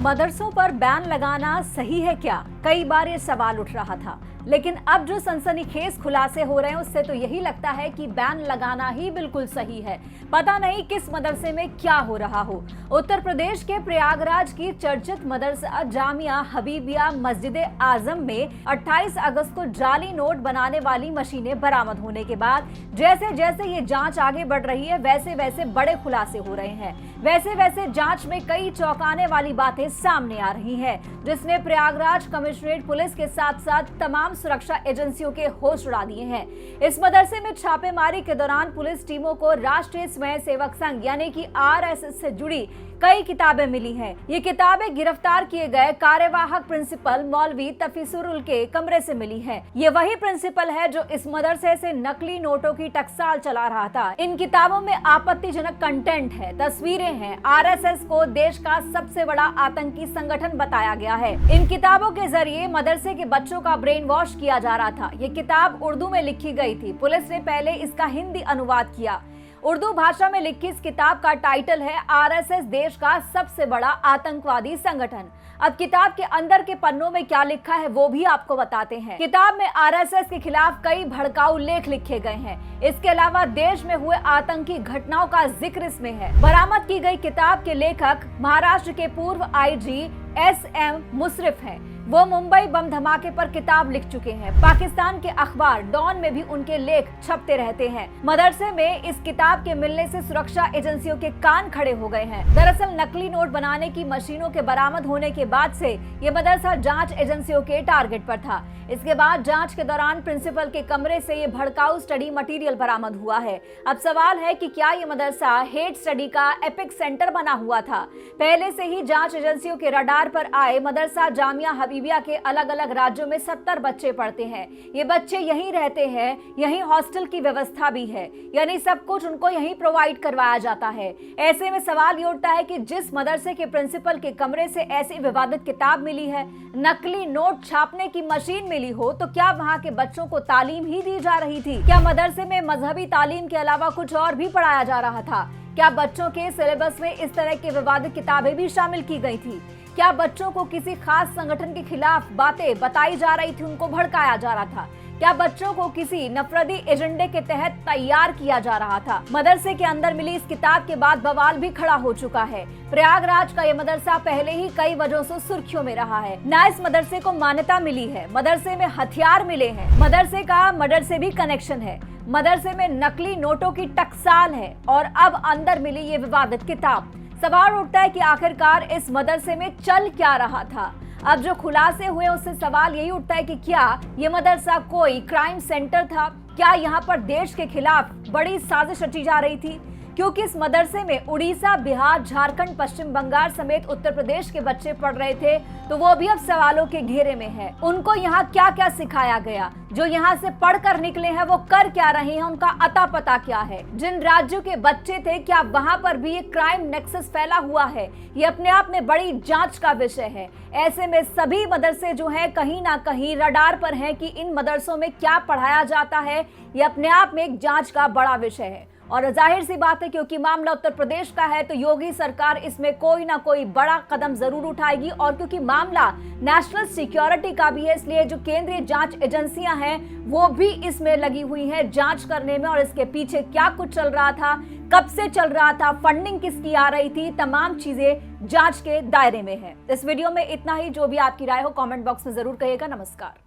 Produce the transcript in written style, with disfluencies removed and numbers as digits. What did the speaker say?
मदरसों पर बैन लगाना सही है क्या? कई बार ये सवाल उठ रहा था, लेकिन अब जो सनसनीखेज खुलासे हो रहे हैं उससे तो यही लगता है कि बैन लगाना ही बिल्कुल सही है। पता नहीं किस मदरसे में क्या हो रहा हो। उत्तर प्रदेश के प्रयागराज की चर्चित मदरसा जामिया हबीबिया मस्जिद आजम में 28 अगस्त को जाली नोट बनाने वाली मशीनें बरामद होने के बाद जैसे जैसे ये जांच आगे बढ़ रही है वैसे वैसे बड़े खुलासे हो रहे हैं। वैसे वैसे जांच में कई चौंकाने वाली बातें सामने आ रही हैं, जिसने प्रयागराज कमिश्नरेट पुलिस के साथ साथ तमाम सुरक्षा एजेंसियों के होश उड़ा दिए हैं। इस मदरसे में छापेमारी के दौरान पुलिस टीमों को राष्ट्रीय स्वयंसेवक संघ यानी कि आरएसएस से जुड़ी कई किताबें मिली हैं। ये किताबें गिरफ्तार किए गए कार्यवाहक प्रिंसिपल मौलवी तफीसुरुल के कमरे से मिली हैं। ये वही प्रिंसिपल है जो इस मदरसे से नकली नोटों की टकसाल चला रहा था। इन किताबों में आपत्तिजनक कंटेंट है, तस्वीरें हैं। आरएसएस को देश का सबसे बड़ा आतंकी संगठन बताया गया है। इन किताबों के जरिए मदरसे के बच्चों का ब्रेन वॉश किया जा रहा था। ये किताब उर्दू में लिखी गई थी। पुलिस ने पहले इसका हिंदी अनुवाद किया। उर्दू भाषा में लिखी इस किताब का टाइटल है आरएसएस देश का सबसे बड़ा आतंकवादी संगठन। अब किताब के अंदर के पन्नों में क्या लिखा है वो भी आपको बताते हैं। किताब में आरएसएस के खिलाफ कई भड़काऊ लेख लिखे गए हैं। इसके अलावा देश में हुए आतंकी घटनाओं का जिक्र इसमें है। बरामद की गई किताब के लेखक महाराष्ट्र के पूर्व आईजी एसएम मुशर्रफ हैं। वो मुंबई बम धमाके पर किताब लिख चुके हैं। पाकिस्तान के अखबार डॉन में भी उनके लेख छपते रहते हैं। मदरसे में इस किताब के मिलने से सुरक्षा एजेंसियों के कान खड़े हो गए हैं। दरअसल नकली नोट बनाने की मशीनों के बरामद होने के बाद से ये मदरसा जांच एजेंसियों के टारगेट पर था। इसके बाद जांच के दौरान प्रिंसिपल के कमरे से ये भड़काऊ स्टडी मटेरियल बरामद हुआ है। अब सवाल है कि क्या ये मदरसा हेट स्टडी का एपिक सेंटर बना हुआ था? पहले से ही जांच एजेंसियों के रडार पर आए मदरसा जामिया हबीबिया के अलग अलग राज्यों में 70 बच्चे पढ़ते हैं। ये बच्चे यहीं रहते हैं, यहीं हॉस्टल की व्यवस्था भी है, यानी सब कुछ उनको यहीं प्रोवाइड करवाया जाता है। ऐसे में सवाल ये उठता है कि जिस मदरसे के प्रिंसिपल के कमरे से ऐसी विवादित किताब मिली है, नकली नोट छापने की मशीन मिली हो, तो क्या वहाँ के बच्चों को तालीम ही दी जा रही थी? क्या मदरसे में मजहबी तालीम के अलावा कुछ और भी पढ़ाया जा रहा था? क्या बच्चों के सिलेबस में इस तरह की विवादित किताबें भी शामिल की गई थी? क्या बच्चों को किसी खास संगठन के खिलाफ बातें बताई जा रही थी, उनको भड़काया जा रहा था? क्या बच्चों को किसी नफरती एजेंडे के तहत तैयार किया जा रहा था? मदरसे के अंदर मिली इस किताब के बाद बवाल भी खड़ा हो चुका है। प्रयागराज का ये मदरसा पहले ही कई वजहों से सुर्खियों में रहा है। न इस मदरसे को मान्यता मिली है, मदरसे में हथियार मिले हैं, मदरसे का मर्डर से भी कनेक्शन है, मदरसे में नकली नोटों की टकसाल है और अब अंदर मिली ये विवादित किताब। सवाल उठता है कि आखिरकार इस मदरसे में चल क्या रहा था? अब जो खुलासे हुए उससे सवाल यही उठता है कि क्या ये मदरसा कोई क्राइम सेंटर था? क्या यहाँ पर देश के खिलाफ बड़ी साजिश रची जा रही थी? क्योंकि इस मदरसे में उड़ीसा, बिहार, झारखंड, पश्चिम बंगाल समेत उत्तर प्रदेश के बच्चे पढ़ रहे थे, तो वो भी अब सवालों के घेरे में है। उनको यहाँ क्या क्या सिखाया गया? जो यहाँ से पढ़कर निकले हैं वो कर क्या रहे हैं? उनका अता पता क्या है? जिन राज्यों के बच्चे थे, क्या वहां पर भी ये क्राइम नेक्सस फैला हुआ है? ये अपने आप में बड़ी जांच का विषय है। ऐसे में सभी मदरसे जो हैं कहीं ना कहीं रडार पर हैं कि इन मदरसों में क्या पढ़ाया जाता है। ये अपने आप में एक जांच का बड़ा विषय है। और जाहिर सी बात है, क्योंकि मामला उत्तर प्रदेश का है तो योगी सरकार इसमें कोई ना कोई बड़ा कदम जरूर उठाएगी। और क्योंकि मामला नेशनल सिक्योरिटी का भी है, इसलिए जो केंद्रीय जांच एजेंसियां हैं वो भी इसमें लगी हुई हैं जांच करने में। और इसके पीछे क्या कुछ चल रहा था, कब से चल रहा था, फंडिंग किसकी आ रही थी, तमाम चीजें जांच के दायरे में है। इस वीडियो में इतना ही। जो भी आपकी राय हो कमेंट बॉक्स में जरूर कहिएगा। नमस्कार।